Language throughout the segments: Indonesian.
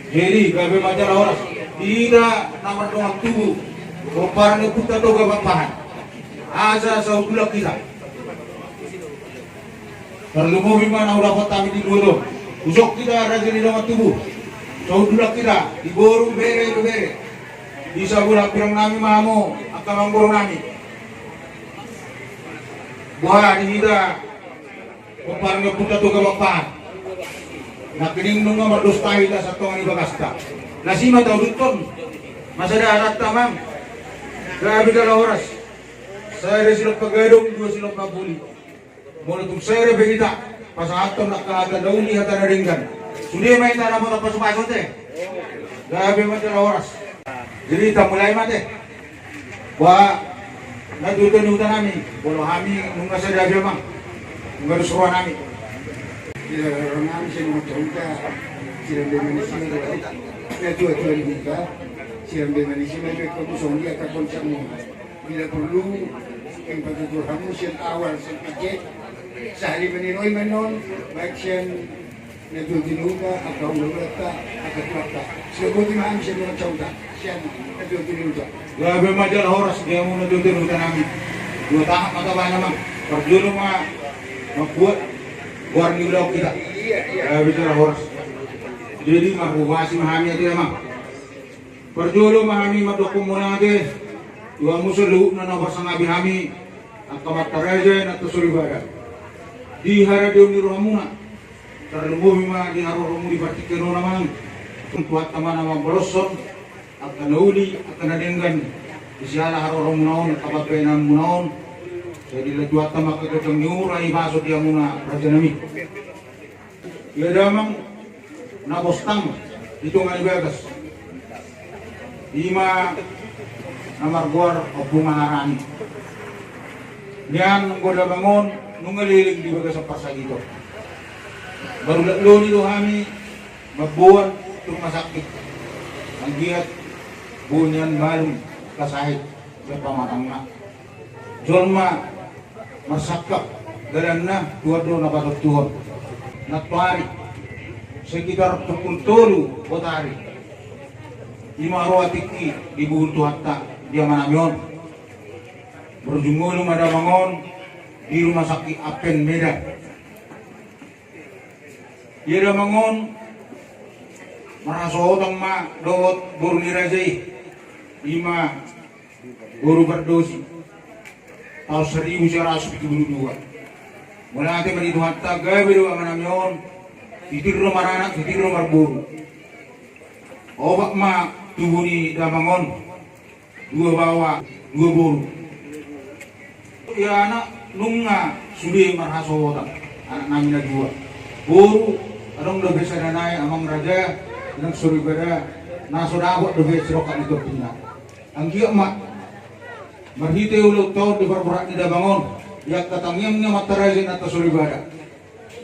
Jadi gabe majalah oras tidak nama doang tubuh. Koparan itu kita doga bapahan. Asa saudulak kita. Terlumu bimana udah kota di dulu. Usok kita raja di dalam tubuh. Saudulak kita diboru bere. Bisa bulan pirang nami mamu akan mamburu nami. Buah di kita. Koparan itu kita doga bapahan. Nakining nung nga madustahi ta sa tuwang ibagasta. Nasima tao duton. Masada arat tamam. Grabe ka na oras. Saya silap pagadong, dua silap pabuli. Mula itong saya begita. Pasahatom na kaagadauli hata na ringgan. Sudah may tara mo kapasupasot eh. Grabe man na oras. Jadi mulai mate. Wah, natutunutan namin. Walau kami nung nasa dabi mang. Nung garusuruan namin. Orang saya mau contoh siram Malaysia ada tua juga siram Malaysia mereka kamu songi akan koncamu bila perlu yang pada kamu sian awal sampai sehari meninoi menon baik sian nado dinuga atau nurata atau apa sebut imam sian mau contoh sian nado dinuga grabe majalah oras dia mau nado dinuga namin dua tahap mata banyak mang perjulu mah membuat buar nilaw kita. Bicara horas. Jadi mahubasi mahami aja emang. Perjulo mahami madokum muna aja. Dua musuh lu na nabasang abi hami. Ang kamataraja na tusulibada. Di haradium ni rohamuna. Terlumbuhi ma di haromu di partikeno naman. Tuat naman naman boloson. Ang kanauli, ang kanadenggan. Isihala haromu naon, kapagkainan mo naon. Jadi lejuat tamak kecang nyurai masuk dia muna raja nami. Ia damang nabostang hitungan bagas. Ima namar guar bunga harani. Nian goda bangun nungaliling di bagas pasag itu. Baru lalu itu kami mabuan rumah sakit. Ang giat bunyan malum kasahit sa pamatangna. Jolma masakap dalam na dua na patuttuhon natwari sekitar 30 botari 5 roatiki dibuhuntu hatta dia manamyon berjungulu madamangon di rumah sakit Apen Medan dia damangon marasohotang ma dot buru nirajai 5 buru berdosi tahun 1972. Mula natin manito hatta gabi do ang namyon titirro maranak titirro marburu. Obak ma tubuh ni damangon dua bawa dua buru. Ya anak nunga sudah marhasotan anak namin na dua. Buru anong lebih sadanay amang raja ng suribada nasodabot lebih sirokan ito pina. Ang giya ma marhite ulo to di barburak ni dabangon yak katangyam nga matarazin at tasulibada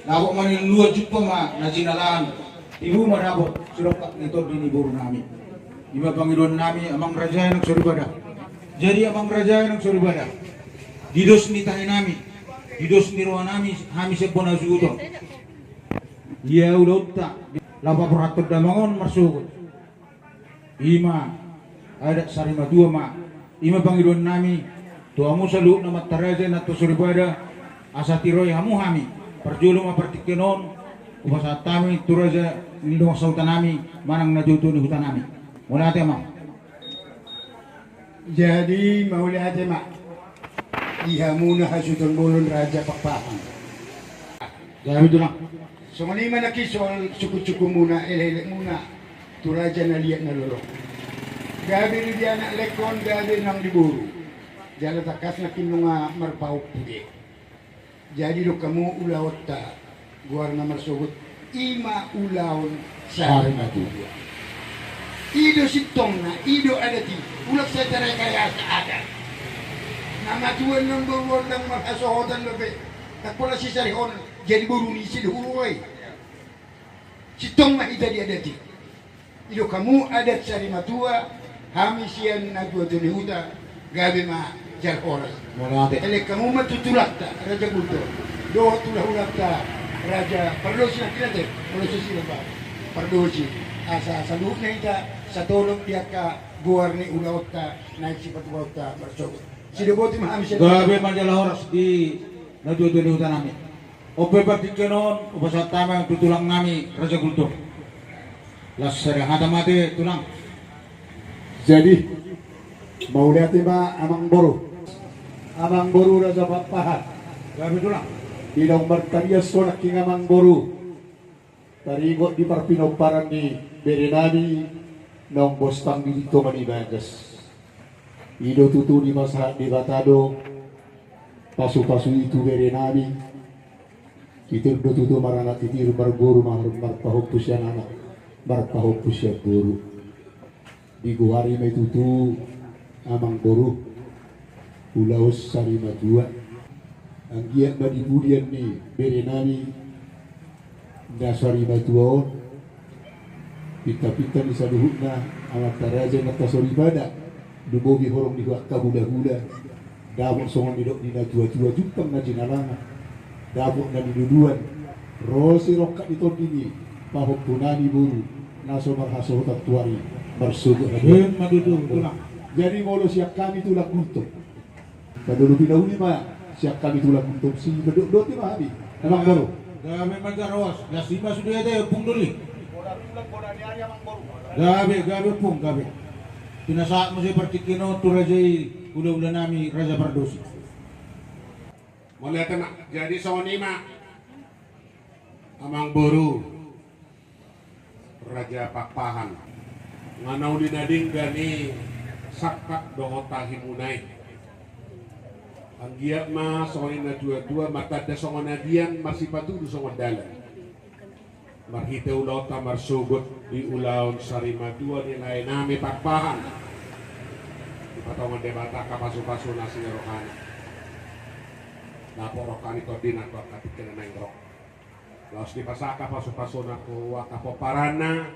nabok man yung luwa jupa ma na sinalaan ibu manabok sirokat nito diniburo namin ima Panginoon namin amang raja ng suribada jadi amang raja ng suribada didos ni tayo namin didos ni roa namin hami sa ponasuto iya ulo ta lapapuratot dabangon marsukot ima ada sarima dua ma ima Panginoon nami tuamu sa luuk na mataraja na tusuribada asa tiroy hamu hami perjulo mapartikenon upasa tami turaja nilong sautan nami manang najuto ni hutan nami mula ate ma jadi mauli ate ma iha muna hasutan bolon raja pakpahan gaya itu lang so manima na kisol suku-suku muna elele muna tu raja na liat na lorong gabi ni dia anak lekon gabi nang diburu jala takas na kinunga marpau puge jadi do kamu ulawat ta guar na marsugut ima ulawon sa harmatuwa ido sitong na ido adati ulak sa taray kaya sa ada namatuan ng burwon ng makasohotan labi takpula si sarihon jadi buru ni si duhuroy sitong na idadi adati ido kamu adat sa harmatuwa hamisian na tuwa huta gabi ma jar oras. Ele kamu matutulakta raja bulto. Do tulahulakta raja pardosi na kinate. Pardosi sila ba? Pardosi. sa loob na ita, sa tulog dia ka buwar ni ulawat ta, naik si patuwaw ta, bersogot. Sinubuti mahami siya. Gabi man dyan oras di nadudulutan namin. O pepagdik ka noon, upasat tama ang tutulang namin, Raja Kultur. Las serahata mati, tulang. Jadi, mau lihat ba amang boru raja papahat. Gabi tulang. Bilang bertanya sonak king amang boru. Tarigot di parpinoparan ni Berenani nong bostang dito manibagas. Ido tutu di masa di Batado pasu-pasu itu Berenani. Kitir do tutu marangat titir barguru marpahopus yan anak. Marpahopus yan guru. Di guari may tutu amang boru. Ulaos sari madua. Ang giat madibudian ni Berenani dasari batuaon pita-pita ni saluhut na amat taraja na tasoribada dubogi horong di kabula-hula dabok songon didok di tua-tua jumpang na jinalanga dabok na diduduan rosi rokat ito dini pahok punani buru naso marhasohotat tuari bersugo na Tulang. jadi molo siap kami tulang kuntuk padulu pinahuli ma siap kami tulang kuntuk si bedok-doti mahabi emang baru Gabi man dyan oras. Las 5 sudah ada, pung duli. Gabi pung, gabi. Pinasaat mo siya partikino, tu Raja ula-ula nami, Raja Pardosi. Mulai temak, jadi sonima amang boru Raja Pakpahan nganau dinading gani sakak dohota himunai ang giyak ma songonin na dua-dua matanda songon na diyan masih patudo songon dalan marhite ulaw ta marsugot di ulaw sarimadua nilay nami Pakpahan di patongon debata kapaso-paso na sinarokana naporokan ito din ako katik na ng rok laos di pasaka paso-paso na ko wakapoparana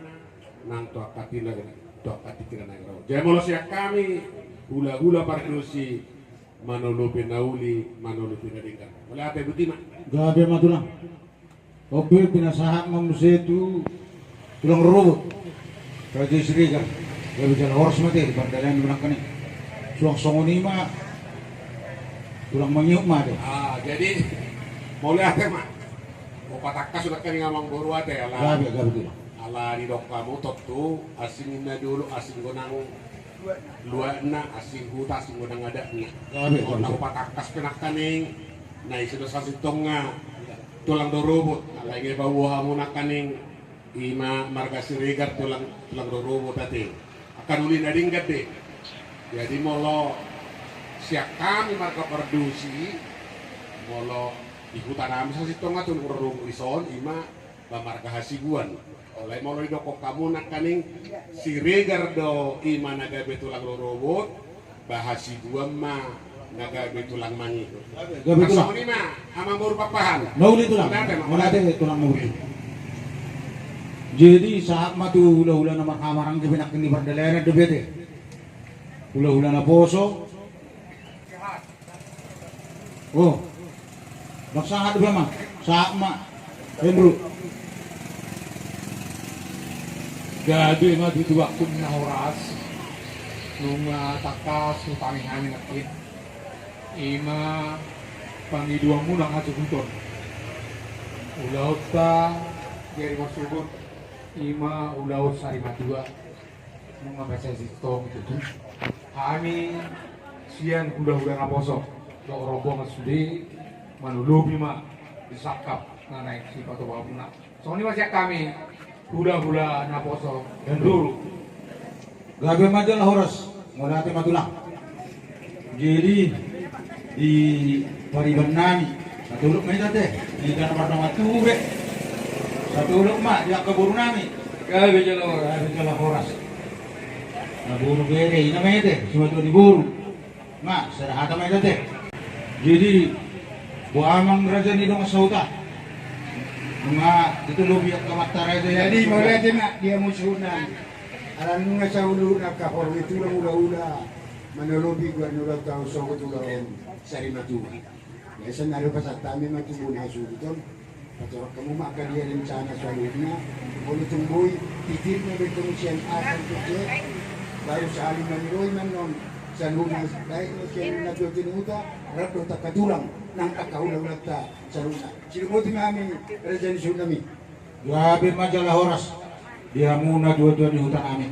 nang to katik na ng rok jemolo siya kami hula-hula pardusi manulupi nauli, manulupi na dingkan. Wala ate buti ma. Gabi man tulang. Obe, pinasahat mo siya itu tulang robot. Raja Srigan. Gabi dyan oras mati, di pardalan mo lang kanin. Suang songonima, tulang mangyuk ma. Jadi mulai ate ma. Mau patakas sudah kan ngamang buru ate ala. Gabi tulang. Ala di dok kamu totu asing na dulu asing ko nang luar na asing huta asing ko nang ada na. Gabi. Nang patakas penak kaning na sudah sasitong nga tulang dorobot. Ala ingay bawa mo na kaning ima marga sirigar tulang dorobot ate. Akan uli na dinggat deh. Jadi molo siap kami marga perdusi molo di hutan kami sasitong nga tulang dorobot ison ima bamarga hasibuan. Oleh mau doko kamu nak kaning si regar do ima nagabe tulang robot bahasi dua ma nagabe tulang mangi. Gabi tulang. Asal ma ama baru papahan. Nauli tulang. Mulate tulang nauli. Jadi saat matu hula-hula na makamarang gibinak ni Bardalena de bete. Hula-hula na poso. Oh. Naksahat ba ma? Saat ma. Henry. Gabi nga dito ako na oras nung takas ng pangihangin natin ima pangiduang muna nga sugunton ulaw ta dari masugot ima ulaw sa rimadua mga basa sitong itu kami siyan hula-hula na posok do robo masudi manulubi ma disakap na naik si patuwa muna so ini masih kami hula-hula na poso dan dulu. Gabi man dyan oras. Mulate matulang. Jadi di pariban nami natulog may dati. Di ka naman ng matube. Sa tulog ma, di ako kaburo nami. Gabi dyan oras. Naburo bere, ina may dati. Sumato di buro. Ma, sarahata may dati. Jadi buamang raja ni dong sauta. Mga ditulubi at kamatara Jadi mulai na dia musunan. Alam nga sa ulo na kahor itu lang ula-ula. Manulubi ko ano tao so ko tulaon sa rimatuwa. Yasa naro pa sa tami matubun ha suguton. Pacorak kamu maka dia rencana selanjutnya boleh tungguin titirnya berkemusian akan kecil baru saling meniroi menon saluna baik sian na tinuta rato takatulang nang kakaulang ta saluna sinubuti kami rejan tsunami Grabe majalah oras. Dia muna dua-dua di hutan kami.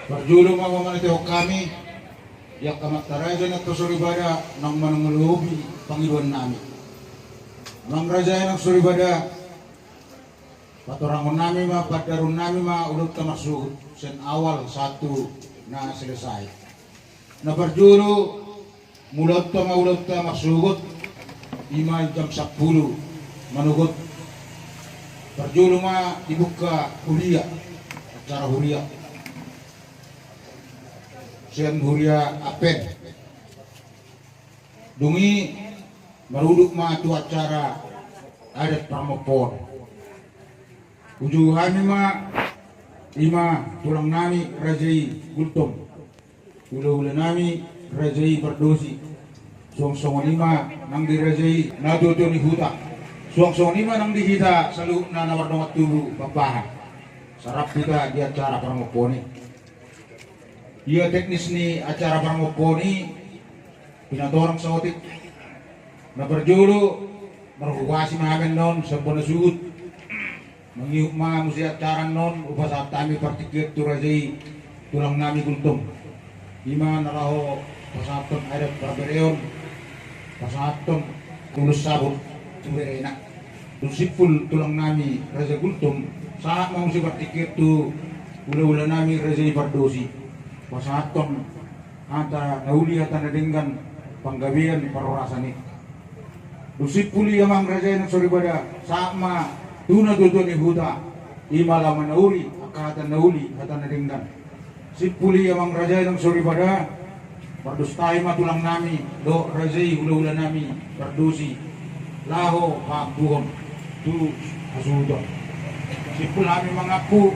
Berjulung mga manitihok kami. Yak kamatarajan at kasuribada nang manangalubi Panginoon namin. Nang raja ng suribada paturangon namin padarun namin ulot kamasugod sen awal satu na selesai. Na berjulu mulot ta masugod 5 jam 10 manugot. Berjulu dibuka huria, acara huria. Sen huria apen. Dungi maruduk tu acara adat pramopon. Ujuhani ima tulang nami rajai gultom. Ula-ula nami rajai berdosi. Suang-suang lima nang dirajai nadodo ni huta. Suang-suang lima nang dihita salu na nawardongat tulu babahan. Sarap kita di acara pramoponi. Dia teknis ni acara pramoponi pinatorang sa otik. Na berjulu marhuwasi mahamen non sa ponasud. Mangiuk musi acara non upasa kami partikir turajai tulang nami gultom. Ima naraho pasaton adat barbereon. Pasaton tulus sabut Tuberena, sipul tulang nami raja gultom saat mau si bertikir tu ula-ula nami raja ibardosi pasaton ata nauli ata nadinggan panggabian parorasani sipuli amang raja ng suribada saat ma tuna tuto ni huta imala manauri akata nauli ata nadinggan sipuli amang raja ng suribada bardustay matulang nami do raja ula-ula nami bardosi laho pakbuhon tu asudo sipul kami mengaku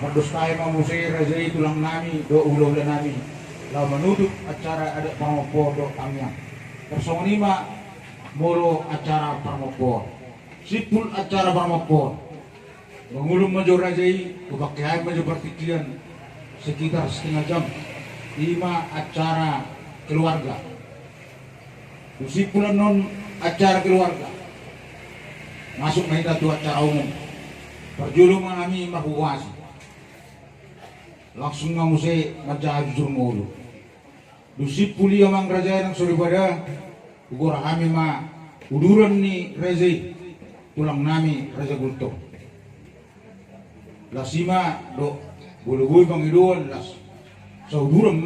berdustai mamusir rajai tulang nami do ulo nami laho menutup acara adat parmopo do kami personima moro acara parmopo sipul acara parmopo mengulung majo rajai kebakian majo pertikian sekitar setengah jam 5 acara keluarga sipulan non acara keluarga masuk mahita tu acara umum perjulung kami mahuwasi langsung ngamusi majajur mulu dusip puli amang raja ng suribada ugur kami uduran ni reze tulang nami raja gulto lasima do bulu-bulu pangiduan las sa uduran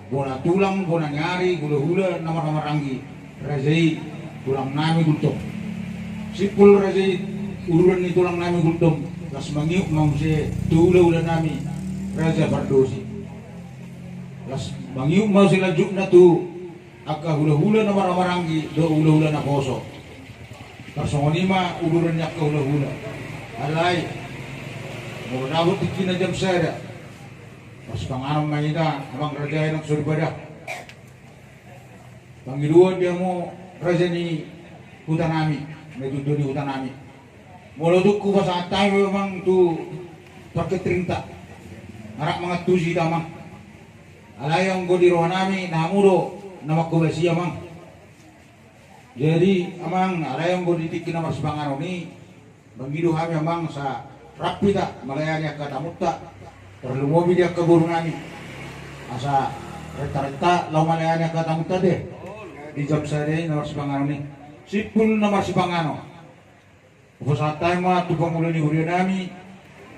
bona tulang bona nyari gula-gula nama-nama ranggi rajai tulang nami gultom sipul rajai ururan ni tulang nami gultom las mangiuk mause tula-ula nami raja bardosi las mangiuk mau silajuk na tu akka hula-hula na maramarangi do hula-hula na koso personima ururan niya ka hula-hula alay mula nabot ikin na jam sada pas panganong manita amang raja ng suribada Panggiluan dia mo raja ni hutan nami, medudo di hutan nami. Moloduk ku sa tayo memang tu pakai 30. Arak mga tusi tamang. Alayang go di rohan nami namudo nama ko besi amang. Jadi amang alayang go di tikin nama sebangan ni panggilu kami amang sa rapita malayanya ka tamutta. Perlu mobil dia ke burung nami. Asa reta-reta lau malayanya ka tamutta deh. Di jam saya nomor sepangano ni sipul nomor sepangano upasa tayo tupang ulo ni huria nami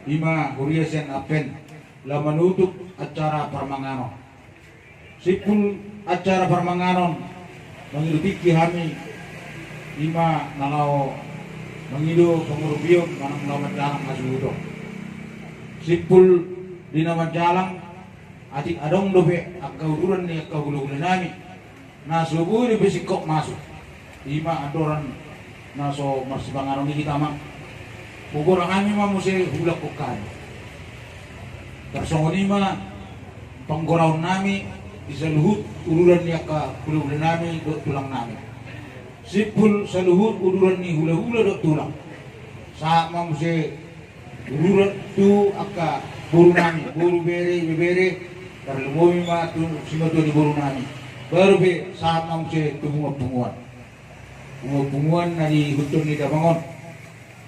5 huria sen apen la menutup acara parmangano sipul acara parmanganon menghidupi kami 5 nalao menghidu pengurubion manang lawan dalang asudo sipul di nama jalang atik adong dobe akka ururan ni akka hulu-hulu nami na subuh di besikok masuk 5 adoran naso marsibangaron ni kita mang pugor kami mamusi hulak kukan Persong 5 panggoraon nami isaluhut uluran niya ka hululan nami do tulang nami sipul sa luhur uduran ni hula-hula do tulang. Sa mamse uduran tu aka buru nami, buru bere, karena lumoy ma tu simato di buru nami. Baru be sa mamse tu bunga-bunguan. Bunga-bunguan na di hutun ni Dabangon.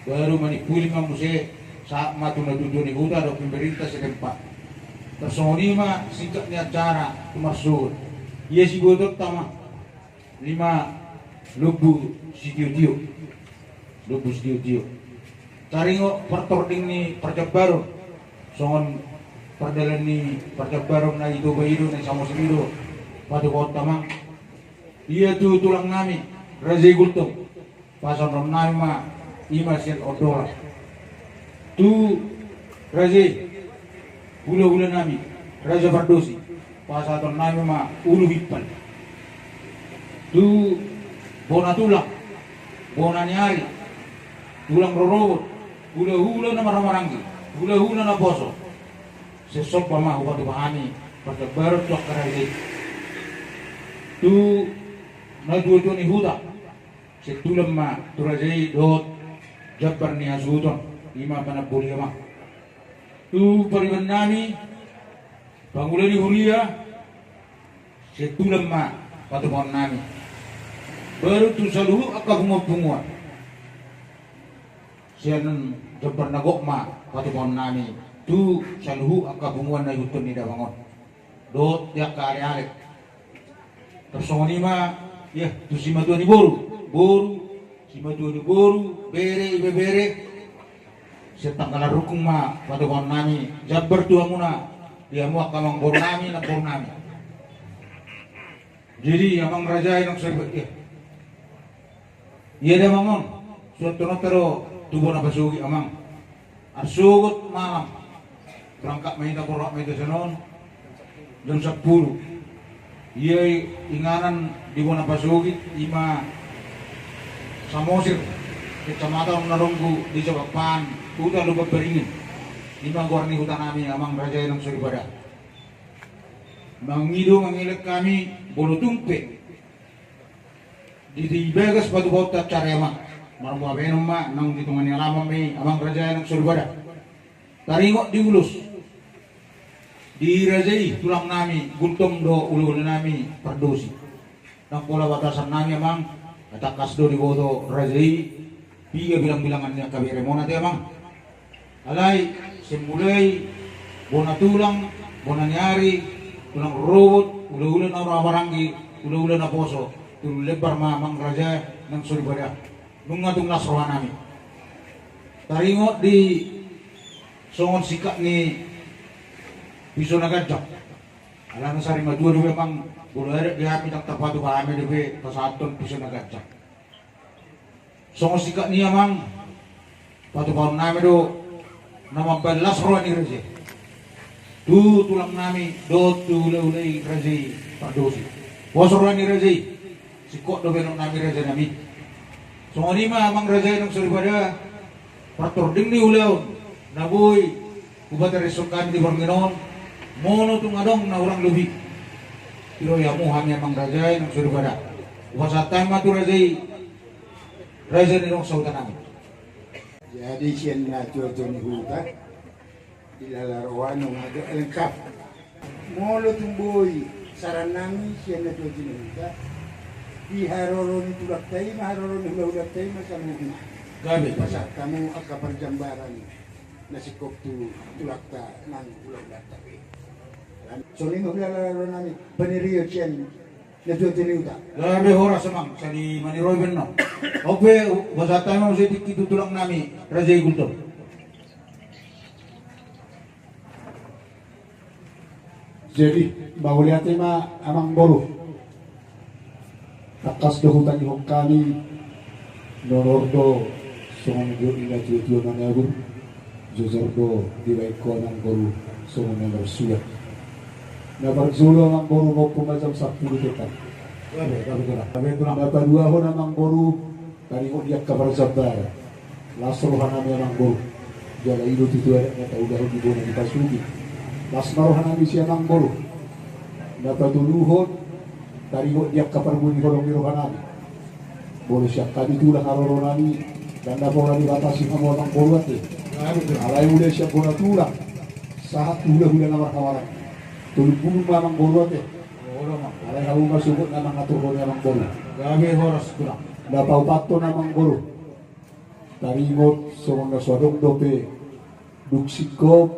Baru manipuli mamse sa matu na tujuan ni huta do pemerintah setempat. Tersonima singkat ni acara tumasud. Ia si bodoh tama 5 lubu sidio-dio. Taringo pertording ni perjabaron. Songon perdalan ni perjabaron na itu bayido na samo simido. Pada kota mang. Ia tu tulang nami Razai Gultong. Pasal nami ma ima sen odola. Tu Razai Ula-ula nami Raja Fardosi. Pasal nami ma ulu hippan. Tu bona tulang, bona nyari, tulang rorobot, hula-hula na maramarangi, hula-hula na boso. Sesok pa ma upatu pahami, pada barat tuak karai. Tu na dua ni huda, setulam ma turajai dot jabar ni asuton, 5 panapuli ma. Tu pariban nami, pangulani hulia, setulam ma patupan nami. Baru tu saluhu aka bunga-bunga. Sianan jabar nagok ma patupan nami. Tu saluhu aka bunga na yutun ni Dabangon. Dot ya kare-are. Tersongoni ma ya tu simatu ni boru, simatu ni boru, bere. Setangkala rukung ma patupan nami. Jabar tu amuna dia mu aka mang boru nami na boru nami. Jadi amang raja yang serba iya dah mangon, suatu notaro tubuh napa sugi amang, asugut malam, berangkat main korak main senon, jam 10, iya inganan di buah napa sugi 5 Samosir, kecamatan Naronggu di Jawapan, udah lupa beringin, 5 gorni hutan kami amang raja yang seribada, mangilek kami bolu tumpe. Di Begas batu bau tak cara emang marmu abenum ma nang hitungan yang lama mi amang raja yang surbada taringok diulus di rajai tulang nami gultom do ulu nami perdosi nang pola batasan nami amang kata kasdo di bodo rajai piga bilang-bilangannya kabire mona te amang alai semulai bona tulang bona nyari tulang robot ulu na rawarangi ulu na poso tu lebar mamang raja nang suribada nungatung lasrohan nami taringo di songon sikak ni piso nagajak alam sari madua dua mang boleh di hami tak tapatu kami debe pasaton piso nagajak songon sikak ni amang patu kaum nami do nama lasrohan ni raja tu tulang nami do tu ulai raja pardosi wasrohan ni raja sikok do benok nami raja nami. Songo 5 amang raja yang suribada pertording ni ulaw naboy ubat resok kami di Barminon mono tung adong na orang lebih. Pero ya mo hami amang raja yang suribada. Wasatay matu raja ni rong sautan nami. Jadi siyan na jojo ni huta ilalarawan ng aga lengkap. Molo tumboy saran nami siyan na jojo ni huta. Di haroroni tulak tayo, haroroni hulaulat tayo, masamugin. Gabi. Basta kamu ang kaparjambaran na si Koktu tulak ta ng hulaulat tayo. So, lima hulalaro namin, paniriyo siyan na tutiniuta. Gabi horas amang, sa di Maniroy Ben no. Ope, wasatay mo sa tulang nami, raja igulto. Jadi, bahuli ate ma amang bolu. Takas dahutan ihok kami norordo songon ila tuyo na nagur jozordo diwai ko ng boru songon na suya na barzulo ng boru mo pumazam sa pulutetan napadua ho namang boru tari ho diak kabar sabar lasrohan namin namang boru jala ilo tituwa na taudah di bona di pasugi lasmarohan namin siya ng boru napaduluhon tari ho diak kapar muni kolong birohan namin boleh siap kami tulang aroronani dan dapat dibatasi kamu orang boruat deh. Alai udah siap bola tulang saat udah namar kawaran tulis bulu mamang boruat deh. Alai kamu masuk namang atur bola namang boru. Gabi horas kurang. Dapat pato namang boru. Taringot somong naswadong dope duksikop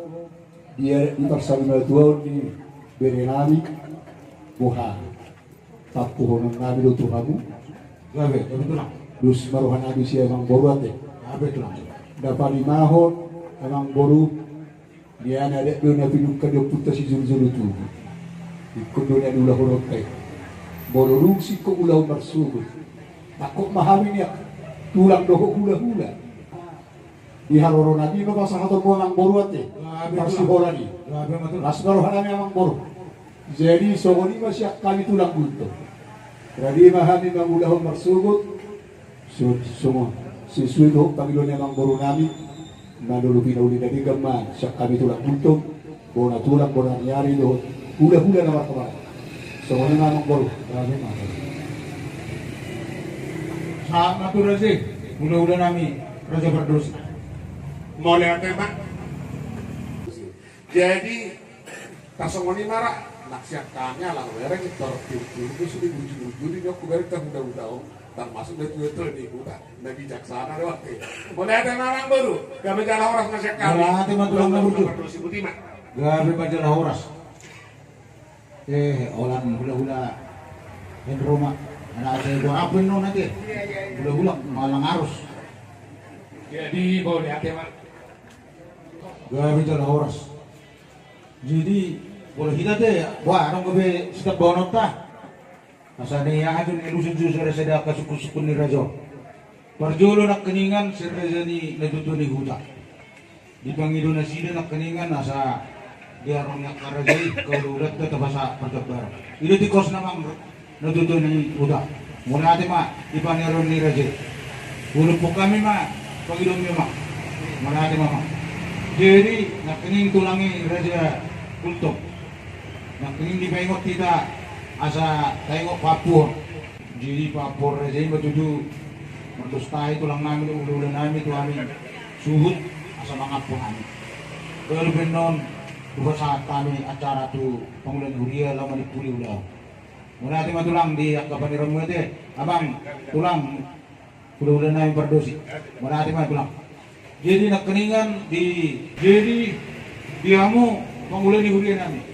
dia di parsali tuan di berenami buha tapuhonan nabi do tuhamu Gabi kurang. dus maruhan nabi siya emang boru ate Gabi kurang. dapat limahon emang boru dia ada do na pinuk ka do puta si zulu tu ikut do na ulah horot kay boru ruksi ko ulah marsugo takut mahamin ya tulang doho hula-hula di haroro nabi no pasang atur mo emang boru ate marsi holani Gabi matul. las maruhan nabi emang boru jadi sogoni masih kami tulang buntu jadi mahami mangulahon marsugot semua sesuai doh Panginoon yang baru nami mandulu pinauli dari gaman siap kami tulang buntu bona tulang bona nyari doh hula-hula nama kemarin semuanya memang baru Gabi matul. Saat matur aja. Mudah-mudahan nami Raja berdosa. Mau lihat tema? Jadi tasongoni marah naksiat kanya lah mereka kita itu sudah bujur-bujur ini aku beri udah termasuk betul-betul di kita nah bijaksana lewat boleh ada orang baru gak berjalan orang naksiat kami Hati matulang na bujur. Butima Gabi majalah horas. Olan hula-hula yang rumah. Anak saya gua apin no nanti. Hula-hula malang arus. Jadi boleh tema. Gabi jalan horas. Jadi boleh kita deh, wah, orang gabi setiap bawa nota. Asal niya aja ni lusun susah rasa suku-suku ni rajo. Parjolo nak keningan serasa ni natutu ni huta. Di Panginoon na sila nak keningan nasa diarong nak karajay kalau urat tetap basa pertebar. Itu tikos namang natutu ni huta. Mula natin ma di Panginoon ni rajo. Ulog po kami ma Panginoon niyo ma. Mula natin ma. Jadi nak kening tulangi raja kulto. Nak kening di paingot kita asa tengok Papua. Jadi Papua raja ini betuju mertustai tulang namin ulo-ulo namin itu amin suhut asa mga puhan. Kalau benon dua saat kami acara tu pengulan huria lama di puri ulah. Mula natin matulang di kapan mo ito abang tulang ulo-ulo namin berdosi. Mula natin matulang. Jadi nak keningan di amo pengulan huria namin.